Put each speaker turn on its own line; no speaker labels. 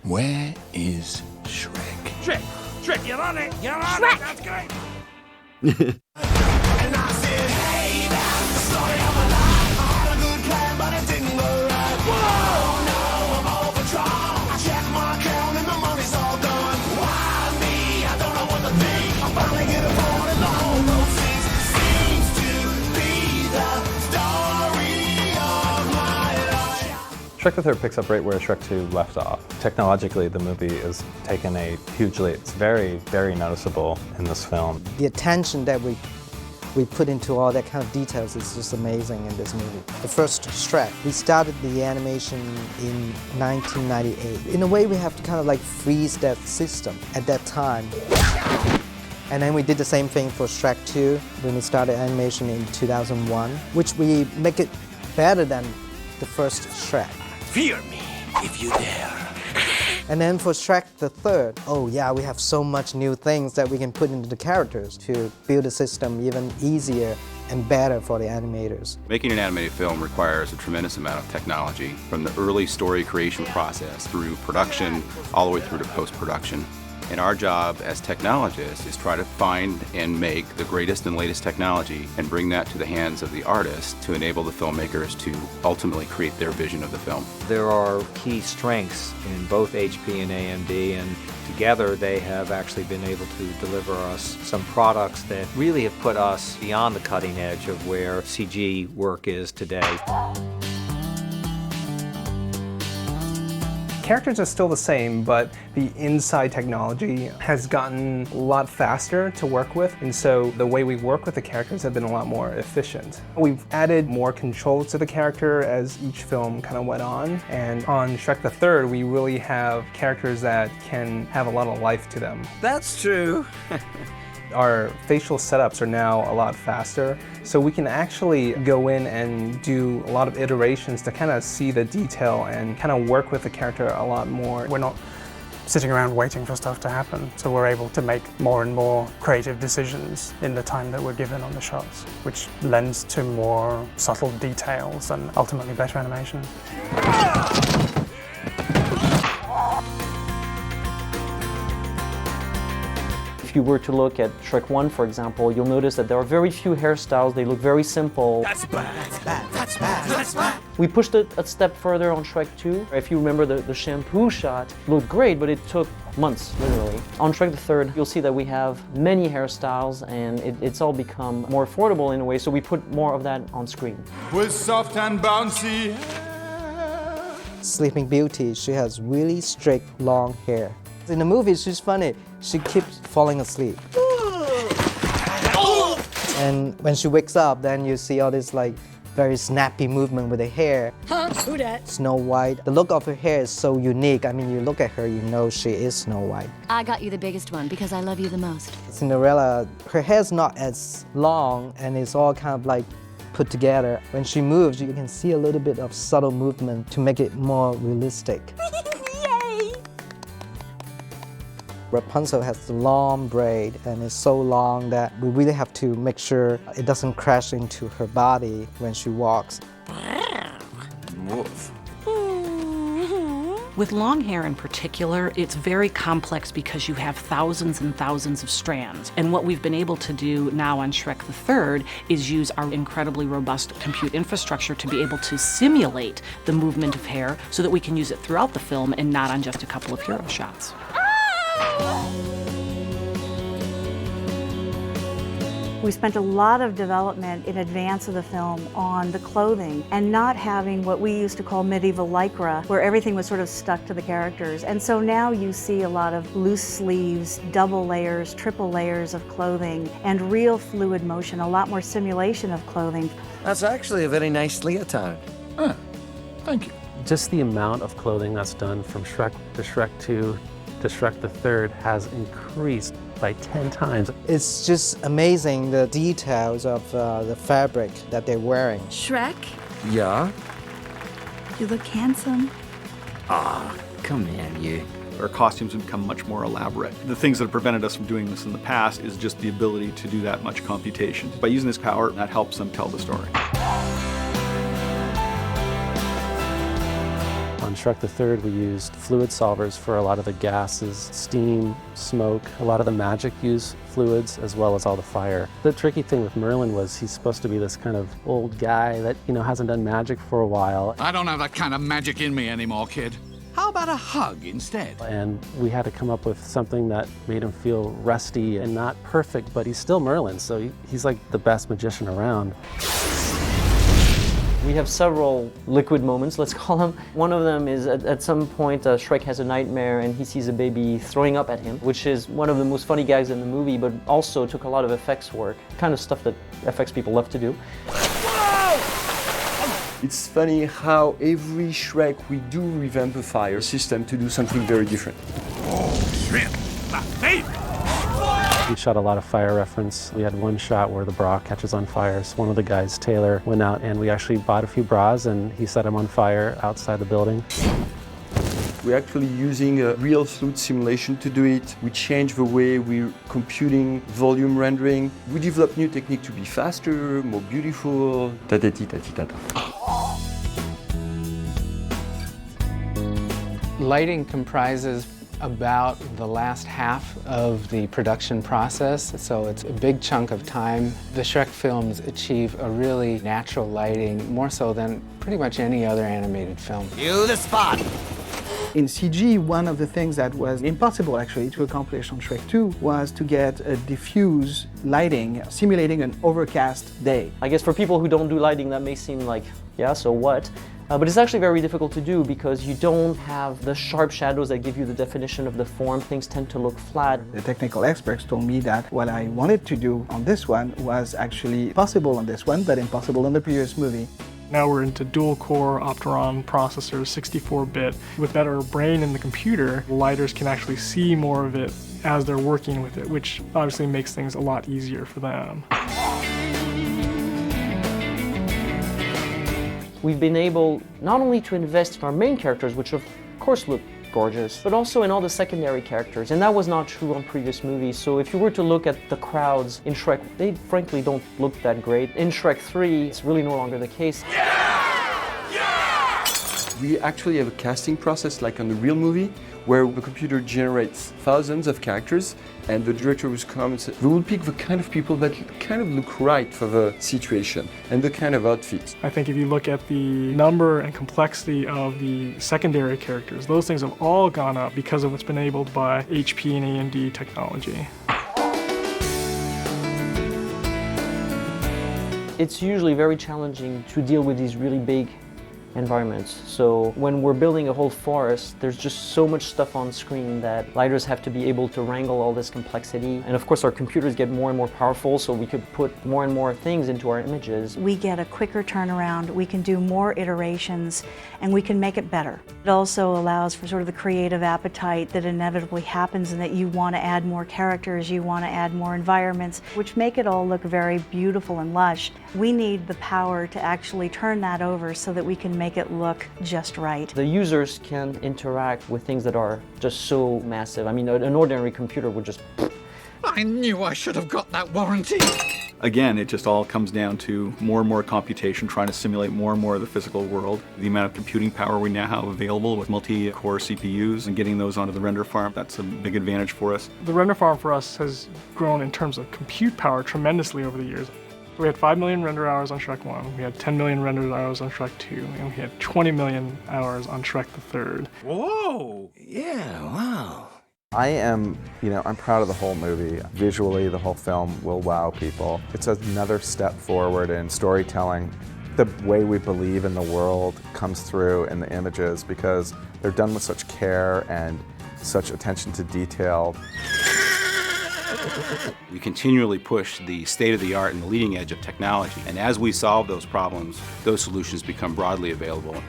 Where is Shrek?
Shrek, you're on it! You're on
Shrek.
it! That's great!
And I said, hey, that's the story of my life. I had a good plan, but it didn't go right. Whoa, no, I'm overdrawn. I checked my account and the money's all gone. Why me? I don't know what to think. I finally get a phone and the whole road seems to be the story of my life.
Shrek the Third picks up right where Shrek 2 left off. Technologically, the movie is taken a huge leap. It's very, very noticeable in this film.
The attention that we put into all that kind of details is just amazing in this movie. The first Shrek, we started the animation in 1998. In a way, we have to kind of like freeze that system at that time. And then we did the same thing for Shrek 2 when we started animation in 2001, which we make it better than the first Shrek.
Fear me, if you dare.
And then for Shrek the Third, oh yeah, we have so much new things that we can put into the characters to build the system even easier and better for the animators.
Making an animated film requires a tremendous amount of technology, from the early story creation process through production, all the way through to post-production. And our job as technologists is try to find and make the greatest and latest technology and bring that to the hands of the artists to enable the filmmakers to ultimately create their vision of the film.
There are key strengths in both HP and AMD, and together they have actually been able to deliver us some products that really have put us beyond the cutting edge of where CG work is today.
Characters are still the same, but the inside technology has gotten a lot faster to work with, and so the way we work with the characters have been a lot more efficient. We've added more controls to the character as each film kind of went on, and on Shrek the Third, we really have characters that can have a lot of life to them.
That's true.
Our facial setups are now a lot faster, so we can actually go in and do a lot of iterations to kind of see the detail and kind of work with the character a lot more.
We're not sitting around waiting for stuff to happen, so we're able to make more and more creative decisions in the time that we're given on the shots, which lends to more subtle details and ultimately better animation.
If you were to look at Shrek 1, for example, you'll notice that there are very few hairstyles. They look very simple.
That's bad, that's bad, that's bad, that's bad.
We pushed it a step further on Shrek 2. If you remember, the shampoo shot looked great, but it took months, literally. On Shrek the Third, you'll see that we have many hairstyles, and it's all become more affordable in a way, so we put more of that on screen.
With soft and bouncy.
Sleeping Beauty, she has really straight, long hair. In the movie, she's funny. She keeps falling asleep. And when she wakes up, then you see all this like very snappy movement with her hair.
Huh? Who dat?
Snow White. The look of her hair is so unique. I mean, you look at her, you know she is Snow White.
I got you the biggest one because I love you the most.
Cinderella, her hair's not as long and it's all kind of like put together. When she moves, you can see a little bit of subtle movement to make it more realistic. Rapunzel has the long braid and it's so long that we really have to make sure it doesn't crash into her body when she walks.
Woof.
With long hair in particular, it's very complex because you have thousands and thousands of strands. And what we've been able to do now on Shrek the Third is use our incredibly robust compute infrastructure to be able to simulate the movement of hair so that we can use it throughout the film and not on just a couple of hero shots.
We spent a lot of development in advance of the film on the clothing and not having what we used to call medieval lycra, where everything was sort of stuck to the characters. And so now you see a lot of loose sleeves, double layers, triple layers of clothing, and real fluid motion, a lot more simulation of clothing.
That's actually a very nice leotard.
Ah, thank you.
Just the amount of clothing that's done from Shrek to Shrek 2 to Shrek the Third has increased by 10 times.
It's just amazing the details of the fabric that they're wearing.
Shrek,
Yeah?
you look handsome.
Ah, come in, you.
Our costumes have become much more elaborate. The things that have prevented us from doing this in the past is just the ability to do that much computation. By using this power, that helps them tell the story.
On Shrek the Third, we used fluid solvers for a lot of the gases, steam, smoke. A lot of the magic used fluids as well as all the fire. The tricky thing with Merlin was he's supposed to be this kind of old guy that, hasn't done magic for a while.
I don't have that kind of magic in me anymore, kid. How about a hug instead?
And we had to come up with something that made him feel rusty and not perfect, but he's still Merlin, so he's like the best magician around.
We have several liquid moments, let's call them. One of them is at some point Shrek has a nightmare and he sees a baby throwing up at him, which is one of the most funny gags in the movie, but also took a lot of effects work, kind of stuff that FX people love to do.
It's funny how every Shrek we do revamp the fire system to do something very different.
Shrimp, my favorite!
We shot a lot of fire reference. We had one shot where the bra catches on fire. So one of the guys, Taylor, went out and we actually bought a few bras and he set them on fire outside the building.
We're actually using a real fluid simulation to do it. We change the way we're computing volume rendering. We develop new technique to be faster, more beautiful, ta-ta-ti-ta-ti-ta-ta.
Lighting comprises about the last half of the production process, so it's a big chunk of time. The Shrek films achieve a really natural lighting, more so than pretty much any other animated film.
You the spot!
In CG, one of the things that was impossible actually to accomplish on Shrek 2 was to get a diffuse lighting simulating an overcast day.
I guess for people who don't do lighting that may seem like, yeah, so what? But it's actually very difficult to do because you don't have the sharp shadows that give you the definition of the form. Things tend to look flat.
The technical experts told me that what I wanted to do on this one was actually possible on this one, but impossible in the previous movie.
Now we're into dual-core Opteron processors, 64-bit. With better brain in the computer, lighters can actually see more of it as they're working with it, which obviously makes things a lot easier for them.
We've been able not only to invest in our main characters, which of course look gorgeous, but also in all the secondary characters, and that was not true on previous movies. So if you were to look at the crowds in Shrek, they frankly don't look that great. In Shrek 3, it's really no longer the case.
We actually have a casting process like on the real movie, where the computer generates thousands of characters and the director will come and say, we will pick the kind of people that kind of look right for the situation and the kind of outfit.
I think if you look at the number and complexity of the secondary characters, those things have all gone up because of what's been enabled by HP and AMD technology.
It's usually very challenging to deal with these really big environments. So when we're building a whole forest, there's just so much stuff on screen that lighters have to be able to wrangle all this complexity. And of course our computers get more and more powerful, so we could put more and more things into our images.
We get a quicker turnaround, we can do more iterations, and we can make it better. It also allows for sort of the creative appetite that inevitably happens and that you want to add more characters, you want to add more environments, which make it all look very beautiful and lush. We need the power to actually turn that over so that we can make it look just right.
The users can interact with things that are just so massive. I mean, an ordinary computer would just...
I knew I should have got that warranty.
Again, it just all comes down to more and more computation, trying to simulate more and more of the physical world. The amount of computing power we now have available with multi-core CPUs and getting those onto the render farm, that's a big advantage for us.
The render farm for us has grown in terms of compute power tremendously over the years. We had 5 million render hours on Shrek 1, we had 10 million render hours on Shrek 2, and we had 20 million hours on Shrek the Third.
Whoa! Yeah, wow.
I am, I'm proud of the whole movie. Visually, the whole film will wow people. It's another step forward in storytelling. The way we believe in the world comes through in the images because they're done with such care and such attention to detail.
We continually push the state-of-the-art and the leading edge of technology, and as we solve those problems, those solutions become broadly available.